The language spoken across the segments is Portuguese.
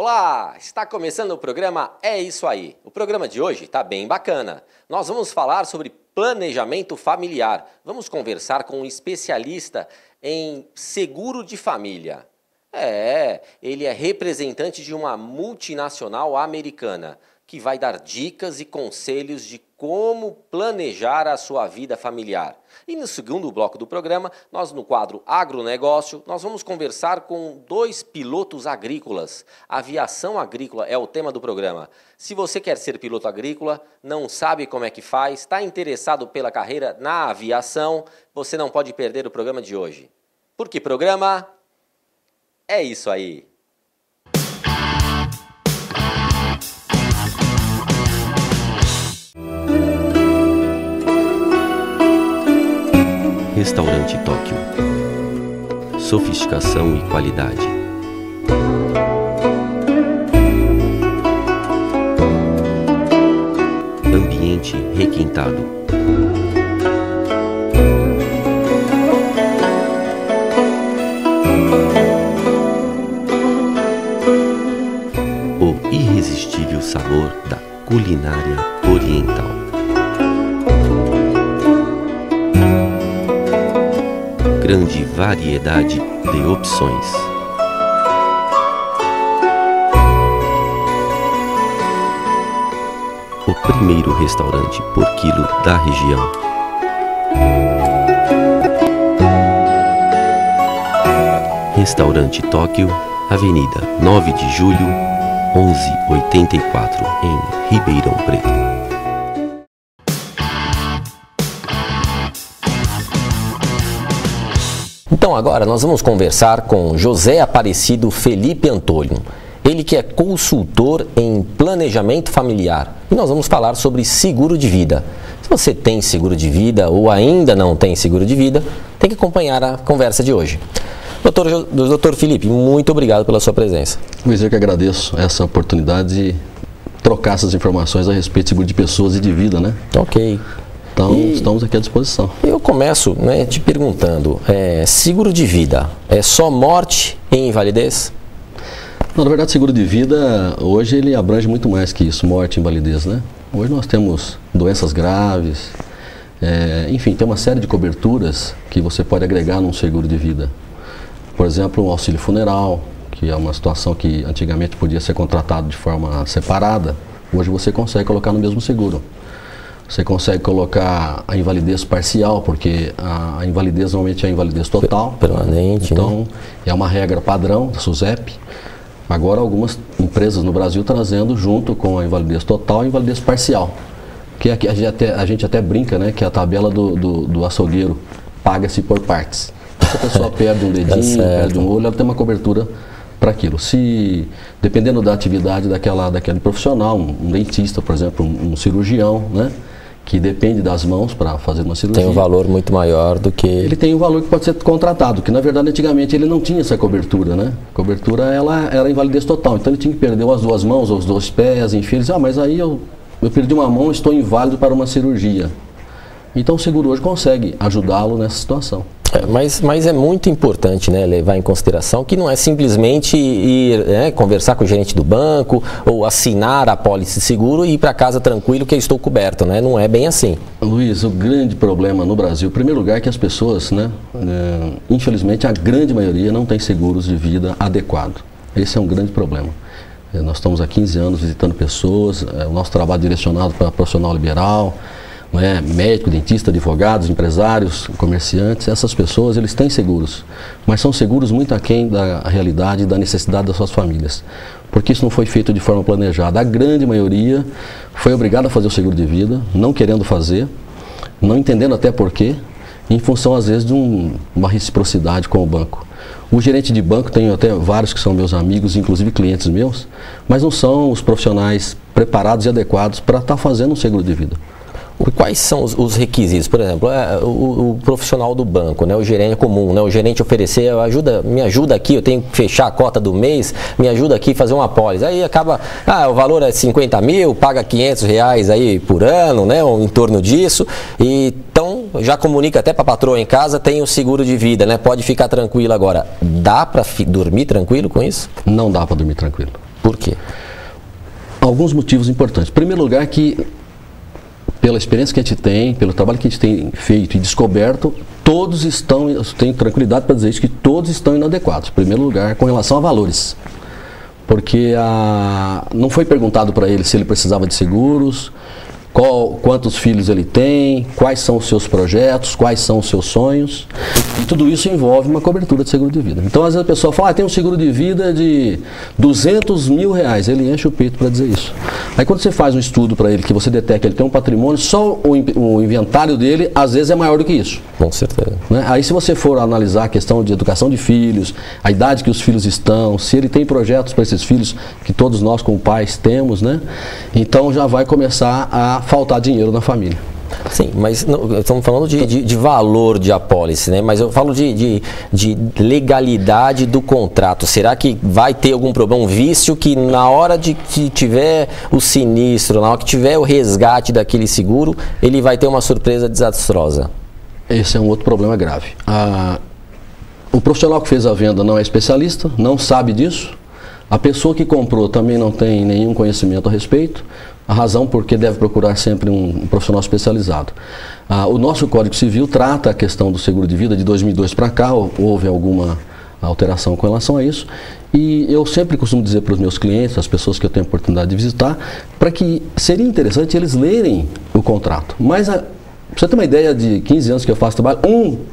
Olá, está começando o programa É Isso Aí. O programa de hoje está bem bacana. Nós vamos falar sobre planejamento familiar. Vamos conversar com um especialista em seguro de família. Ele é representante de uma multinacional americana que vai dar dicas e conselhos de como planejar a sua vida familiar. E no segundo bloco do programa, nós no quadro Agronegócio, nós vamos conversar com 2 pilotos agrícolas. Aviação agrícola é o tema do programa. Se você quer ser piloto agrícola, não sabe como é que faz, está interessado pela carreira na aviação, você não pode perder o programa de hoje. Porque programa é isso aí. Restaurante Tóquio. Sofisticação e qualidade. Ambiente requintado. O irresistível sabor da culinária oriental. Grande variedade de opções. O primeiro restaurante por quilo da região. Restaurante Tóquio, Avenida 9 de Julho, 1184, em Ribeirão Preto. Então agora nós vamos conversar com José Aparecido Felipe Antônio. Ele que é consultor em planejamento familiar. E nós vamos falar sobre seguro de vida. Se você tem seguro de vida ou ainda não tem seguro de vida, tem que acompanhar a conversa de hoje. Doutor Felipe, muito obrigado pela sua presença. Luiz, eu que agradeço essa oportunidade de trocar essas informações a respeito de seguro de pessoas e de vida, né? Ok. Então, estamos aqui à disposição. Eu começo te perguntando, seguro de vida é só morte e invalidez? Não, na verdade, seguro de vida, hoje ele abrange muito mais que isso, morte e invalidez, né? Hoje nós temos doenças graves, enfim, tem uma série de coberturas que você pode agregar num seguro de vida. Por exemplo, um auxílio funeral, que é uma situação que antigamente podia ser contratado de forma separada, hoje você consegue colocar no mesmo seguro. Você consegue colocar a invalidez parcial, porque a invalidez normalmente é a invalidez total. Permanente. Então, né? É uma regra padrão da SUSEP. Agora, algumas empresas no Brasil trazendo junto com a invalidez total a invalidez parcial. Que aqui a gente até brinca, né? Que é a tabela do açougueiro paga-se por partes. Se a pessoa perde um dedinho, perde um olho, ela tem uma cobertura para aquilo. Se, dependendo da atividade daquele profissional, um dentista, por exemplo, um cirurgião, né? Que depende das mãos para fazer uma cirurgia. Tem um valor muito maior do que... Ele tem um valor que pode ser contratado, que na verdade antigamente ele não tinha essa cobertura, né? A cobertura ela era invalidez total, então ele tinha que perder as 2 mãos, os 2 pés, enfim. Ele dizia, mas aí eu perdi uma mão, estou inválido para uma cirurgia. Então o seguro hoje consegue ajudá-lo nessa situação. Mas é muito importante, né, levar em consideração que não é simplesmente ir conversar com o gerente do banco ou assinar a pólice de seguro e ir para casa tranquilo que eu estou coberto, né? Não é bem assim. Luiz, o grande problema no Brasil, em primeiro lugar, é que as pessoas, infelizmente a grande maioria não tem seguros de vida adequado. Esse é um grande problema. Nós estamos há 15 anos visitando pessoas, o nosso trabalho é direcionado para profissional liberal, médico, dentista, advogados, empresários, comerciantes. Essas pessoas, eles têm seguros, mas são seguros muito aquém da realidade e da necessidade das suas famílias, porque isso não foi feito de forma planejada. A grande maioria foi obrigada a fazer o seguro de vida, não querendo fazer, não entendendo até porquê, em função às vezes de uma reciprocidade com o banco. O gerente de banco, tenho até vários que são meus amigos, inclusive clientes meus, mas não são os profissionais preparados e adequados para estar fazendo um seguro de vida. Quais são os requisitos? Por exemplo, o profissional do banco, né, o gerente comum, né, o gerente oferecer, me ajuda aqui, eu tenho que fechar a cota do mês, me ajuda aqui a fazer uma pólice. Aí acaba, o valor é 50 mil, paga R$500 aí por ano, né, ou em torno disso. E, então, já comunica até para a patroa em casa, tem o seguro de vida, né, pode ficar tranquilo agora. Dá para dormir tranquilo com isso? Não dá para dormir tranquilo. Por quê? Alguns motivos importantes. Em primeiro lugar, que pela experiência que a gente tem, pelo trabalho que a gente tem feito e descoberto, todos estão, eu tenho tranquilidade para dizer isso, que todos estão inadequados. Em primeiro lugar, com relação a valores. Porque não foi perguntado para ele se ele precisava de seguros, quantos filhos ele tem, quais são os seus projetos, quais são os seus sonhos. E tudo isso envolve uma cobertura de seguro de vida. Então, às vezes a pessoa fala, tem um seguro de vida de R$200 mil, ele enche o peito para dizer isso. Aí quando você faz um estudo para ele, que você detecta que ele tem um patrimônio, só o inventário dele, às vezes, é maior do que isso. Com certeza. Né? Aí se você for analisar a questão de educação de filhos, a idade que os filhos estão, se ele tem projetos para esses filhos, que todos nós como pais temos, né? Então já vai começar a faltar dinheiro na família. Sim, mas não, estamos falando de valor de apólice, né? Mas eu falo de legalidade do contrato. Será que vai ter algum problema, um vício que na hora de que tiver o sinistro, na hora que tiver o resgate daquele seguro, ele vai ter uma surpresa desastrosa? Esse é um outro problema grave. O profissional que fez a venda não é especialista, não sabe disso. A pessoa que comprou também não tem nenhum conhecimento a respeito. A razão porque deve procurar sempre um profissional especializado. O nosso Código Civil trata a questão do seguro de vida de 2002 para cá, houve alguma alteração com relação a isso. E eu sempre costumo dizer para os meus clientes, as pessoas que eu tenho a oportunidade de visitar, para que seria interessante eles lerem o contrato. Mas, para você ter uma ideia, de 15 anos que eu faço trabalho,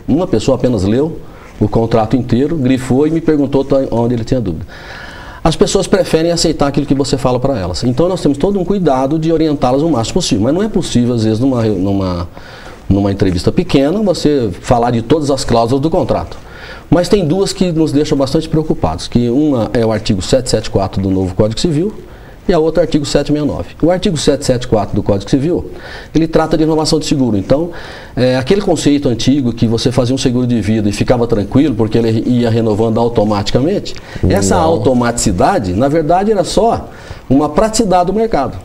uma pessoa apenas leu o contrato inteiro, grifou e me perguntou onde ele tinha dúvida. As pessoas preferem aceitar aquilo que você fala para elas. Então nós temos todo um cuidado de orientá-las o máximo possível. Mas não é possível, às vezes, numa entrevista pequena, você falar de todas as cláusulas do contrato. Mas tem duas que nos deixam bastante preocupados, que uma é o artigo 774 do novo Código Civil e a outra é o artigo 769. O artigo 774 do Código Civil, ele trata de renovação de seguro. Então, aquele conceito antigo que você fazia um seguro de vida e ficava tranquilo porque ele ia renovando automaticamente, essa automaticidade, na verdade, era só uma praticidade do mercado.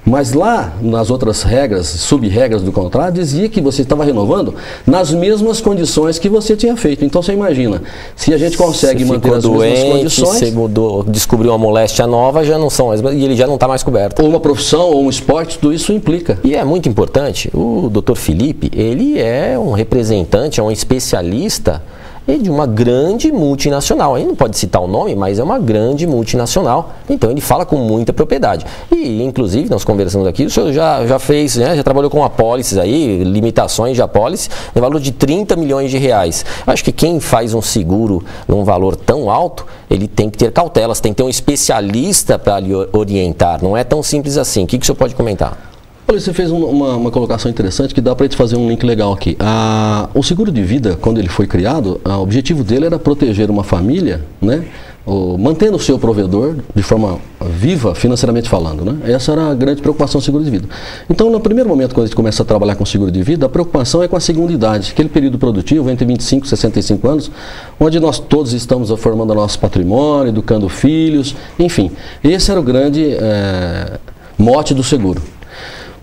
Mas lá, nas outras regras, sub-regras do contrato, dizia que você estava renovando nas mesmas condições que você tinha feito. Então você imagina, se a gente consegue manter as mesmas condições... Você descobriu uma moléstia nova, já não são as mesmas, e ele já não está mais coberto. Ou uma profissão, ou um esporte, tudo isso implica. E é muito importante, o Dr. Felipe, ele é um representante, é um especialista de uma grande multinacional. Aí não pode citar o nome, mas é uma grande multinacional. Então ele fala com muita propriedade. E inclusive nós conversamos aqui, o senhor já fez, né, já trabalhou com apólices aí, limitações de apólice, no valor de R$30 milhões. Acho que quem faz um seguro num valor tão alto, ele tem que ter cautelas, tem que ter um especialista para lhe orientar. Não é tão simples assim. O que o senhor pode comentar? Olha, você fez uma colocação interessante que dá para a gente fazer um link legal aqui. O seguro de vida, quando ele foi criado, o objetivo dele era proteger uma família, né, mantendo o seu provedor de forma viva, financeiramente falando, né? Essa era a grande preocupação do seguro de vida. Então, no primeiro momento, quando a gente começa a trabalhar com seguro de vida, a preocupação é com a segunda idade, aquele período produtivo entre 25 e 65 anos, onde nós todos estamos formando nosso patrimônio, educando filhos, enfim. Esse era o grande mote do seguro.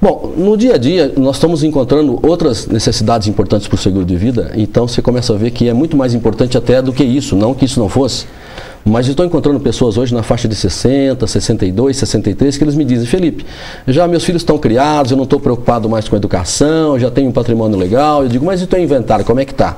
Bom, no dia a dia nós estamos encontrando outras necessidades importantes para o seguro de vida, então você começa a ver que é muito mais importante até do que isso, não que isso não fosse. Mas eu estou encontrando pessoas hoje na faixa de 60, 62, 63, que eles me dizem, Felipe, já meus filhos estão criados, eu não estou preocupado mais com a educação, já tenho um patrimônio legal. Eu digo, mas e o teu inventário, como é que está?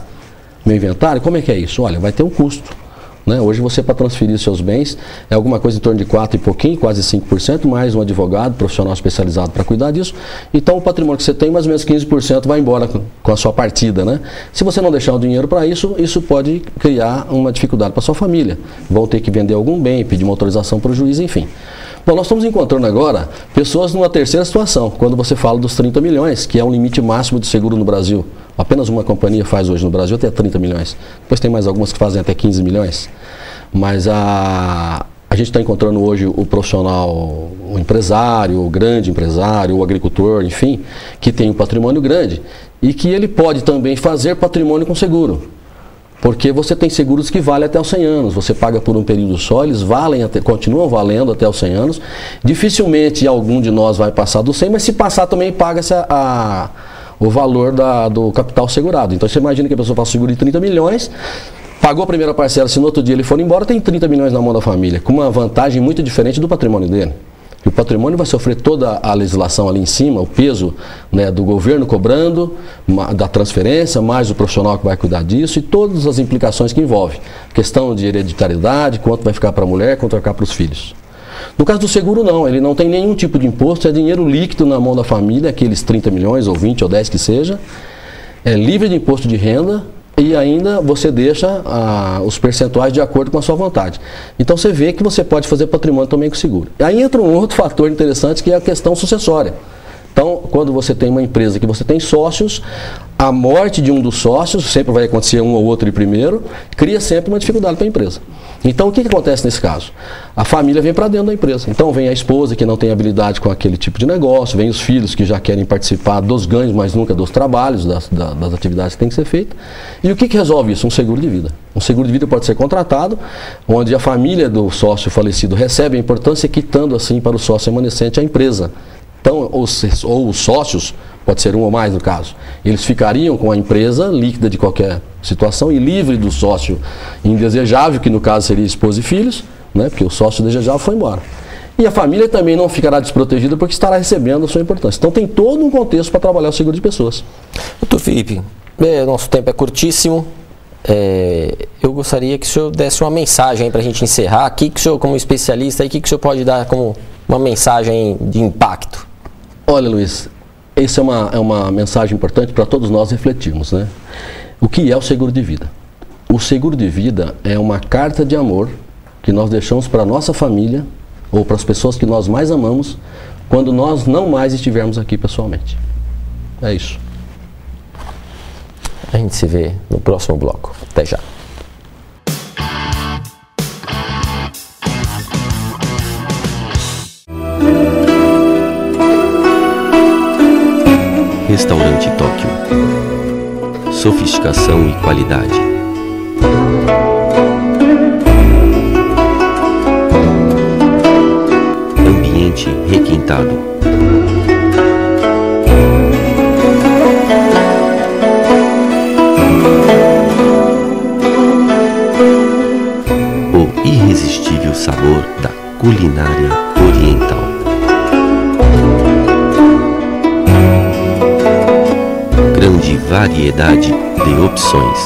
Meu inventário, como é que é isso? Olha, vai ter um custo. Né? Hoje você, para transferir seus bens, é alguma coisa em torno de 4 e pouquinho, quase 5%, mais um advogado profissional especializado para cuidar disso. Então o patrimônio que você tem, mais ou menos 15% vai embora com a sua partida. Né? Se você não deixar o dinheiro para isso, isso pode criar uma dificuldade para sua família. Vão ter que vender algum bem, pedir uma autorização para o juiz, enfim. Bom, nós estamos encontrando agora pessoas numa terceira situação, quando você fala dos 30 milhões, que é um limite máximo de seguro no Brasil. Apenas uma companhia faz hoje no Brasil até 30 milhões. Depois tem mais algumas que fazem até 15 milhões. Mas a gente está encontrando hoje o profissional, o empresário, o grande empresário, o agricultor, enfim, que tem um patrimônio grande e que ele pode também fazer patrimônio com seguro. Porque você tem seguros que valem até os 100 anos, você paga por um período só, eles continuam valendo até os 100 anos. Dificilmente algum de nós vai passar dos 100, mas se passar também paga-se o valor do capital segurado. Então você imagina que a pessoa faz seguro de 30 milhões, Pagou a primeira parcela, se no outro dia ele for embora, tem 30 milhões na mão da família, com uma vantagem muito diferente do patrimônio dele. E o patrimônio vai sofrer toda a legislação ali em cima, o peso, né, do governo cobrando, da transferência, mais o profissional que vai cuidar disso e todas as implicações que envolve. Questão de hereditariedade, quanto vai ficar para a mulher, quanto vai ficar para os filhos. No caso do seguro não, ele não tem nenhum tipo de imposto, é dinheiro líquido na mão da família, aqueles 30 milhões ou 20 ou 10 que seja, é livre de imposto de renda e ainda você deixa os percentuais de acordo com a sua vontade. Então você vê que você pode fazer patrimônio também com seguro. E aí entra um outro fator interessante que é a questão sucessória. Então, quando você tem uma empresa que você tem sócios, a morte de um dos sócios, sempre vai acontecer um ou outro de primeiro, cria sempre uma dificuldade para a empresa. Então, o que acontece nesse caso? A família vem para dentro da empresa. Então, vem a esposa que não tem habilidade com aquele tipo de negócio, vem os filhos que já querem participar dos ganhos, mas nunca dos trabalhos, das atividades que tem que ser feitas. E o que resolve isso? Um seguro de vida. Um seguro de vida pode ser contratado, onde a família do sócio falecido recebe a importância, quitando assim para o sócio remanescente a empresa. Então, ou os sócios, pode ser um ou mais no caso, eles ficariam com a empresa líquida de qualquer situação e livre do sócio indesejável, que no caso seria esposa e filhos, né, porque o sócio desejável foi embora. E a família também não ficará desprotegida porque estará recebendo a sua importância. Então tem todo um contexto para trabalhar o seguro de pessoas. Doutor Felipe, nosso tempo é curtíssimo. Eu gostaria que o senhor desse uma mensagem para a gente encerrar. O que o senhor, como especialista, o que o senhor pode dar como uma mensagem de impacto? Olha, Luiz, essa é uma mensagem importante para todos nós refletirmos, né? O que é o seguro de vida? O seguro de vida é uma carta de amor que nós deixamos para a nossa família ou para as pessoas que nós mais amamos quando nós não mais estivermos aqui pessoalmente. É isso. A gente se vê no próximo bloco. Até já. Restaurante Tóquio. Sofisticação e qualidade. Ambiente requintado. O irresistível sabor da culinária oriental. Grande variedade de opções.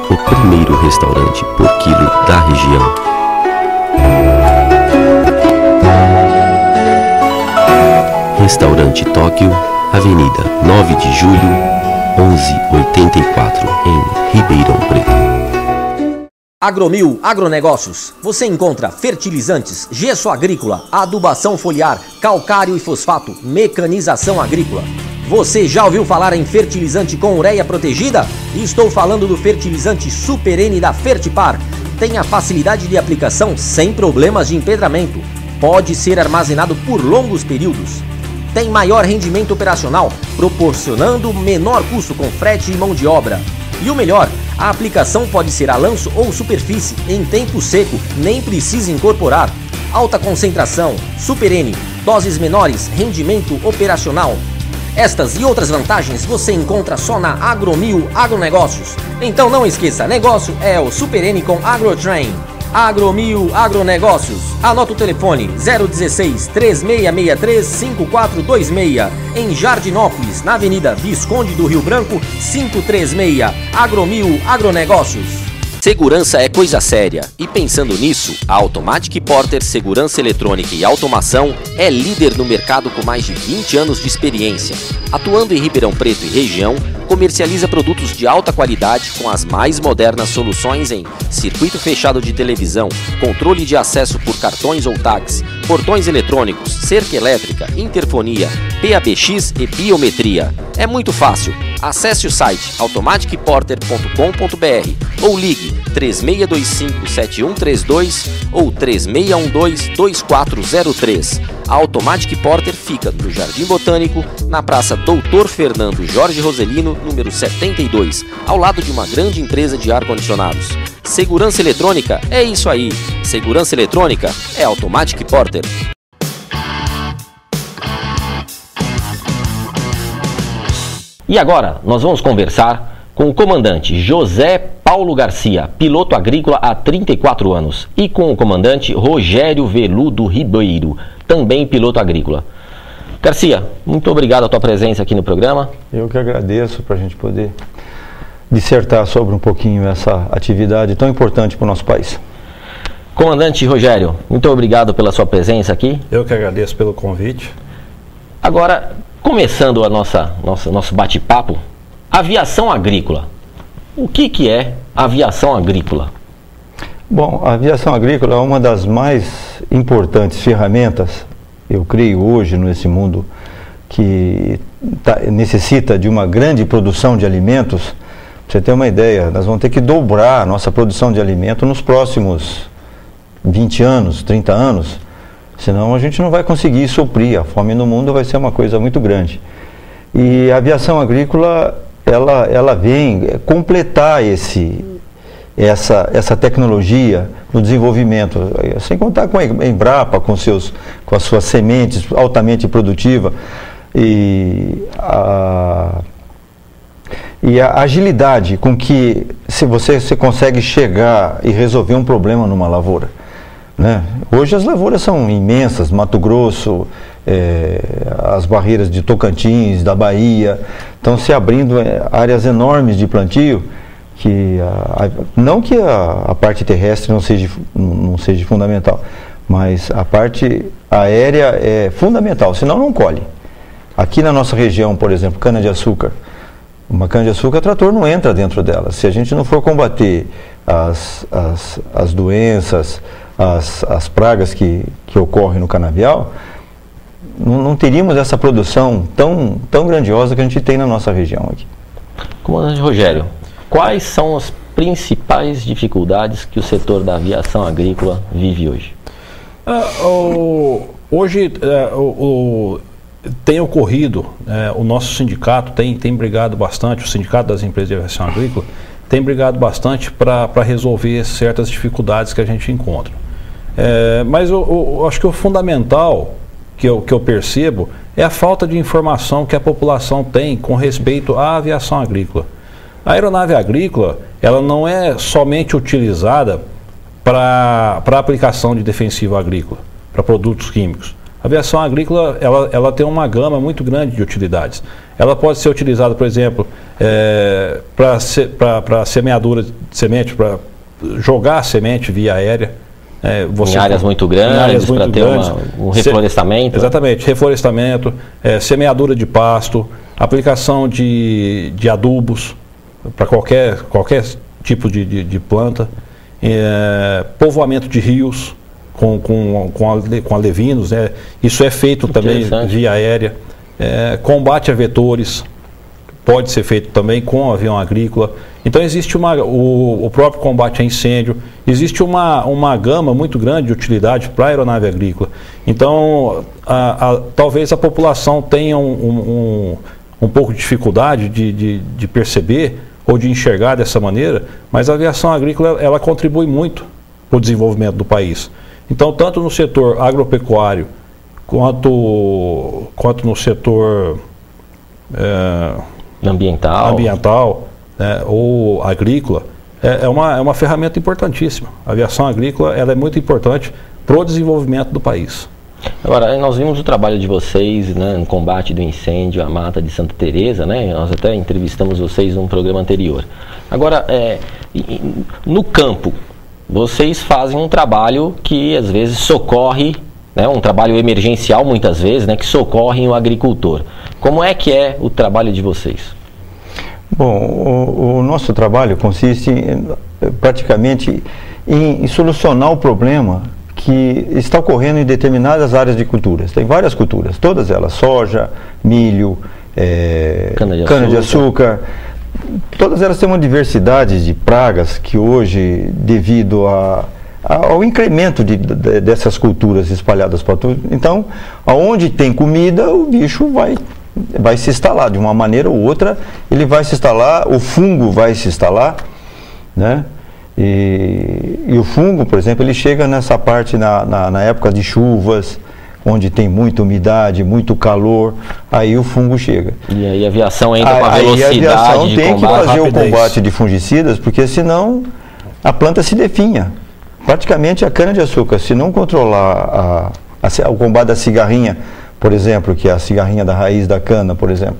O primeiro restaurante por quilo da região. Restaurante Tóquio, Avenida 9 de Julho, 1184, em Ribeirão Preto. Agromil Agronegócios. Você encontra fertilizantes, gesso agrícola, adubação foliar, calcário e fosfato, mecanização agrícola. Você já ouviu falar em fertilizante com ureia protegida? Estou falando do fertilizante Super N da Fertipar. Tem a facilidade de aplicação sem problemas de empedramento. Pode ser armazenado por longos períodos. Tem maior rendimento operacional, proporcionando menor custo com frete e mão de obra. E o melhor, a aplicação pode ser a lanço ou superfície, em tempo seco, nem precisa incorporar. Alta concentração, Super N, doses menores, rendimento operacional. Estas e outras vantagens você encontra só na Agromil Agronegócios. Então não esqueça, negócio é o Super N com AgroTrain. Agromil Agronegócios. Anota o telefone 016 3663 5426 em Jardinópolis, na Avenida Visconde do Rio Branco 536. Agromil Agronegócios. Segurança é coisa séria e pensando nisso, a Automatic Porter Segurança Eletrônica e Automação é líder no mercado com mais de 20 anos de experiência. Atuando em Ribeirão Preto e região, comercializa produtos de alta qualidade com as mais modernas soluções em circuito fechado de televisão, controle de acesso por cartões ou tags, portões eletrônicos, cerca elétrica, interfonia, PABX e biometria. É muito fácil. Acesse o site automaticporter.com.br ou ligue 3625-7132 ou 3612-2403. A Automatic Porter fica no Jardim Botânico, na Praça Doutor Fernando Jorge Roselino, número 72, ao lado de uma grande empresa de ar-condicionados. Segurança eletrônica é isso aí. Segurança eletrônica é Automatic Porter. E agora nós vamos conversar com o comandante José Paulo Garcia, piloto agrícola há 34 anos, e com o comandante Rogério Veludo Ribeiro, também piloto agrícola. Garcia, muito obrigado a tua presença aqui no programa. Eu que agradeço para a gente poder dissertar sobre um pouquinho essa atividade tão importante para o nosso país. Comandante Rogério, muito obrigado pela sua presença aqui. Eu que agradeço pelo convite. Agora, começando a nosso bate-papo, aviação agrícola. O que é aviação agrícola? Bom, a aviação agrícola é uma das mais importantes ferramentas, eu creio hoje, nesse mundo que necessita de uma grande produção de alimentos. Pra você ter uma ideia, nós vamos ter que dobrar a nossa produção de alimento nos próximos 20 anos, 30 anos, senão a gente não vai conseguir suprir. A fome no mundo vai ser uma coisa muito grande. E a aviação agrícola, ela vem completar essa tecnologia no desenvolvimento, sem contar com a Embrapa, com as suas sementes altamente produtivas e a agilidade com que você consegue chegar e resolver um problema numa lavoura, né? Hoje as lavouras são imensas, Mato Grosso, as barreiras de Tocantins, da Bahia, estão se abrindo áreas enormes de plantio, que não que a parte terrestre não seja fundamental, mas a parte aérea é fundamental, senão não colhe. Aqui na nossa região, por exemplo, cana-de-açúcar, uma cana-de-açúcar, trator não entra dentro dela. Se a gente não for combater as doenças, as pragas que ocorrem no canavial, não teríamos essa produção tão grandiosa que a gente tem na nossa região aqui. Comandante Rogério, quais são as principais dificuldades que o setor da aviação agrícola vive hoje? Hoje tem ocorrido, o nosso sindicato tem brigado bastante, o Sindicato das Empresas de Aviação Agrícola tem brigado bastante para resolver certas dificuldades que a gente encontra. Mas eu acho que o fundamental que eu percebo é a falta de informação que a população tem com respeito à aviação agrícola. A aeronave agrícola, ela não é somente utilizada para aplicação de defensivo agrícola, para produtos químicos. A aviação agrícola, ela tem uma gama muito grande de utilidades. Ela pode ser utilizada, por exemplo, para semeadura de semente, para jogar a semente via aérea. Em áreas muito grandes, para ter um reflorestamento. Exatamente, reflorestamento, semeadura de pasto, aplicação de adubos para qualquer tipo de planta, povoamento de rios com alevinos, né? Isso é feito também via aérea. Combate a vetores pode ser feito também com avião agrícola. Então existe o próprio combate a incêndio, existe uma gama muito grande de utilidade para a aeronave agrícola. Então talvez a população tenha um pouco de dificuldade de perceber ou de enxergar dessa maneira, mas a aviação agrícola ela contribui muito para o desenvolvimento do país. Então, tanto no setor agropecuário quanto no setor ambiental, ou agrícola, é uma ferramenta importantíssima. A aviação agrícola ela é muito importante para o desenvolvimento do país. Agora, nós vimos o trabalho de vocês, né, no combate do incêndio à mata de Santa Teresa, né? Nós até entrevistamos vocês num programa anterior. Agora, no campo, vocês fazem um trabalho que às vezes socorre, né, um trabalho emergencial muitas vezes, né, que socorre o agricultor. Como é que é o trabalho de vocês? Bom, o nosso trabalho consiste praticamente em solucionar o problema que está ocorrendo em determinadas áreas de culturas. Tem várias culturas, todas elas, soja, milho, cana-de-açúcar. Todas elas têm uma diversidade de pragas que hoje, devido ao incremento dessas culturas espalhadas para tudo, então, aonde tem comida, o bicho vai se instalar, de uma maneira ou outra, ele vai se instalar, o fungo vai se instalar, né? E o fungo, por exemplo, ele chega nessa parte na época de chuvas, onde tem muita umidade, muito calor, aí o fungo chega. E aí a aviação entra com a velocidade aí a aviação de tem combate, que fazer rapidez. o combate de fungicidas, porque senão a planta se definha. Praticamente a cana-de-açúcar, se não controlar o combate da cigarrinha, por exemplo, que é a cigarrinha da raiz da cana, por exemplo,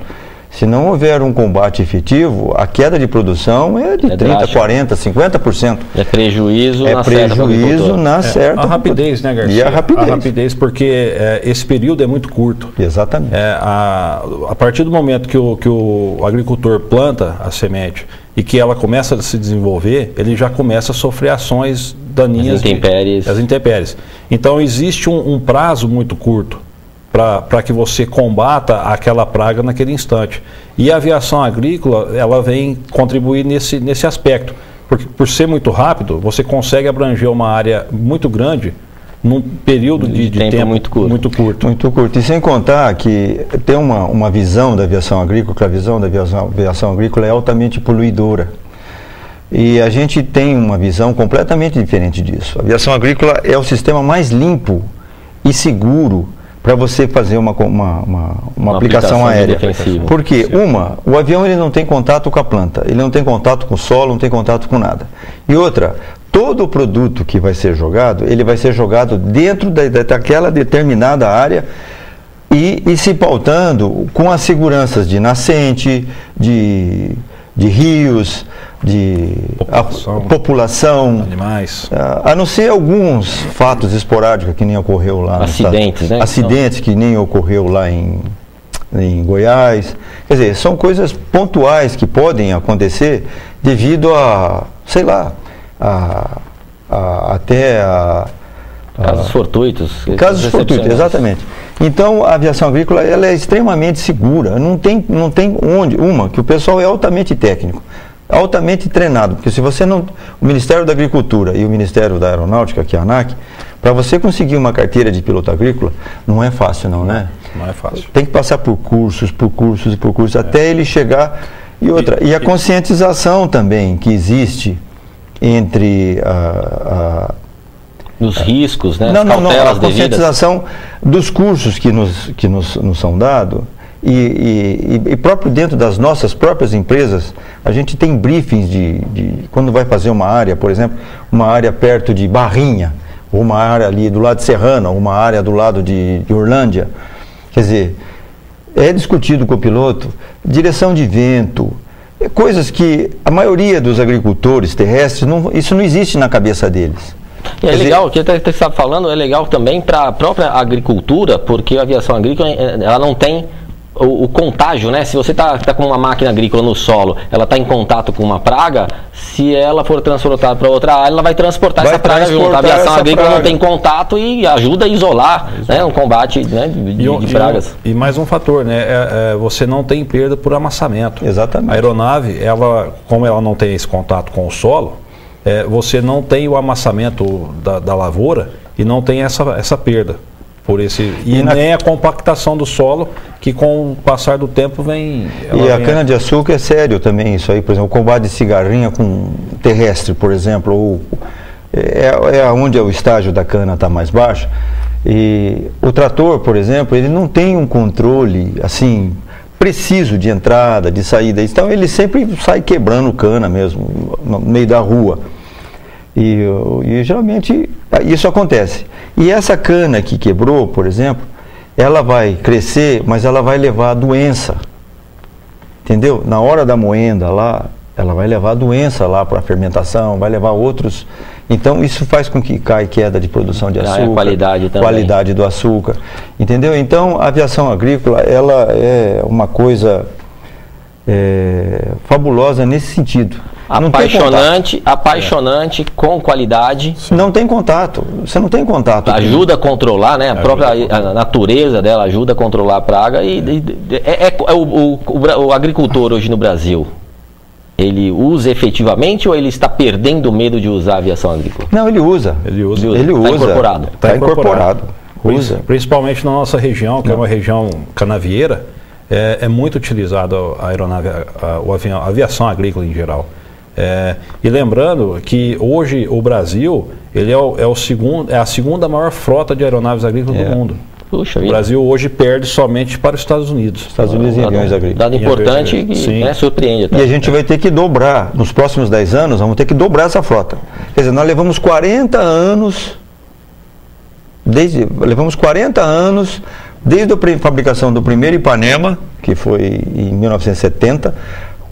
se não houver um combate efetivo, a queda de produção é de 30%, drástico. 40%, 50%. É prejuízo É na certa pro prejuízo agricultor. na certa. A rapidez, né, Garcia? E a rapidez. Porque esse período é muito curto. Exatamente. A partir do momento que o agricultor planta a semente e que ela começa a se desenvolver, ele já começa a sofrer ações daninhas. As intempéries. Então existe um prazo muito curto para que você combata aquela praga naquele instante. E a aviação agrícola, ela vem contribuir nesse aspecto. Porque por ser muito rápido, você consegue abranger uma área muito grande num período de tempo muito curto. Muito curto. Muito curto. E sem contar que tem uma visão da aviação agrícola, que a visão da aviação agrícola é altamente poluidora. E a gente tem uma visão completamente diferente disso. A aviação agrícola é o sistema mais limpo e seguro para você fazer uma aplicação aérea. defensiva. Porque, o avião ele não tem contato com a planta, ele não tem contato com o solo, não tem contato com nada. E outra, todo o produto que vai ser jogado, ele vai ser jogado dentro daquela determinada área e se pautando com as seguranças de nascente, de rios, de população, animais. A não ser alguns fatos esporádicos que nem ocorreu lá. Acidentes, né? Acidentes que nem ocorreu lá em Goiás. Quer dizer, são coisas pontuais que podem acontecer devido a, sei lá, Casos fortuitos. Casos fortuitos, exatamente. Então, a aviação agrícola ela é extremamente segura. Não tem que o pessoal é altamente técnico, altamente treinado. Porque se você não... O Ministério da Agricultura e o Ministério da Aeronáutica, que é a ANAC, para você conseguir uma carteira de piloto agrícola, não é fácil não, né? Não é fácil. Tem que passar por cursos, até ele chegar... E a conscientização também que existe entre Nos riscos, né? Não, a conscientização dos cursos que nos são dados e próprio dentro das nossas próprias empresas, a gente tem briefings de quando vai fazer uma área, por exemplo, uma área perto de Barrinha, ou uma área ali do lado de Serrana, ou uma área do lado de Orlândia. Quer dizer, é discutido com o piloto direção de vento, coisas que a maioria dos agricultores terrestres, isso não existe na cabeça deles. E é legal, o que você está falando é legal também para a própria agricultura, porque a aviação agrícola ela não tem o contágio, né? Se você está com uma máquina agrícola no solo, ela está em contato com uma praga, se ela for transportada para outra área, ela vai transportar essa praga junto. A aviação agrícola não tem contato e ajuda a isolar, né, um combate, né, de pragas. E mais um fator, né? Você não tem perda por amassamento. Exatamente. A aeronave, como ela não tem esse contato com o solo, você não tem o amassamento da lavoura e não tem essa perda. Nem a compactação do solo, que com o passar do tempo vem... E a cana-de-açúcar é sério também isso aí, por exemplo, o combate de cigarrinha com terrestre, por exemplo, onde o estágio da cana está mais baixo. E o trator, por exemplo, ele não tem um controle assim preciso de entrada, de saída, então ele sempre sai quebrando cana mesmo, no meio da rua. E geralmente isso acontece. E essa cana que quebrou, por exemplo, ela vai crescer, mas ela vai levar a doença. Entendeu? Na hora da moenda lá, ela vai levar a doença lá para a fermentação, vai levar outros. Então isso faz com que caia queda de produção de açúcar, a qualidade também. Qualidade do açúcar. Entendeu? Então a aviação agrícola, ela é uma coisa fabulosa nesse sentido. Apaixonante, com qualidade. Não tem contato, você não tem contato. Ajuda a controlar, né? A natureza dela ajuda a controlar a praga. O agricultor hoje no Brasil, ele usa efetivamente ou ele está perdendo o medo de usar a aviação agrícola? Não, ele usa. Está incorporado. Está incorporado. Usa. Principalmente na nossa região, que é uma região canavieira, é muito utilizada a aeronave, a aviação agrícola em geral. E lembrando que hoje o Brasil ele é a segunda maior frota de aeronaves agrícolas do mundo. Puxa O vida. Brasil hoje perde somente para os Estados Unidos. Estados Unidos em aviões agrícolas. Dado importante e Sim. surpreende até. E a gente vai ter que dobrar, nos próximos 10 anos, vamos ter que dobrar essa frota. Quer dizer, nós levamos 40 anos, desde a fabricação do primeiro Ipanema, que foi em 1970,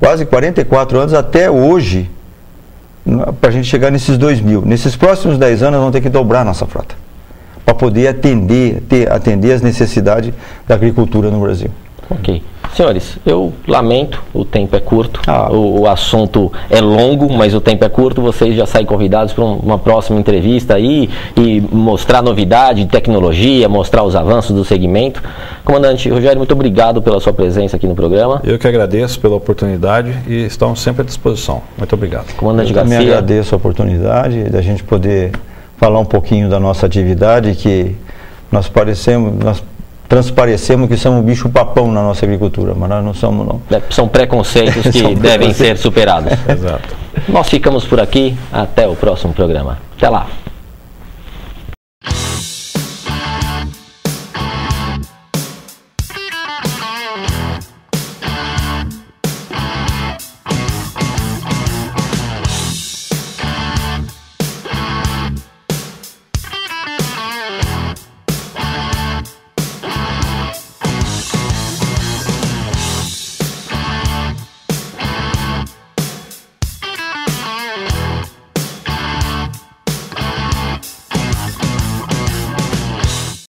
quase 44 anos até hoje, para a gente chegar nesses 2000. Nesses próximos 10 anos, nós vamos ter que dobrar a nossa frota, para poder atender as necessidades da agricultura no Brasil. Ok. Senhores, eu lamento, o tempo é curto, Ah. o assunto é longo, mas o tempo é curto, vocês já saem convidados para uma próxima entrevista aí e mostrar novidade, tecnologia, mostrar os avanços do segmento. Comandante Rogério, muito obrigado pela sua presença aqui no programa. Eu que agradeço pela oportunidade e estamos sempre à disposição. Muito obrigado. Comandante Eu também Garcia, agradeço a oportunidade da gente poder falar um pouquinho da nossa atividade, que nós transparecemos que somos um bicho-papão na nossa agricultura, mas nós não somos, não. são preconceitos que São devem ser superados. Exato. Nós ficamos por aqui, até o próximo programa. Até lá.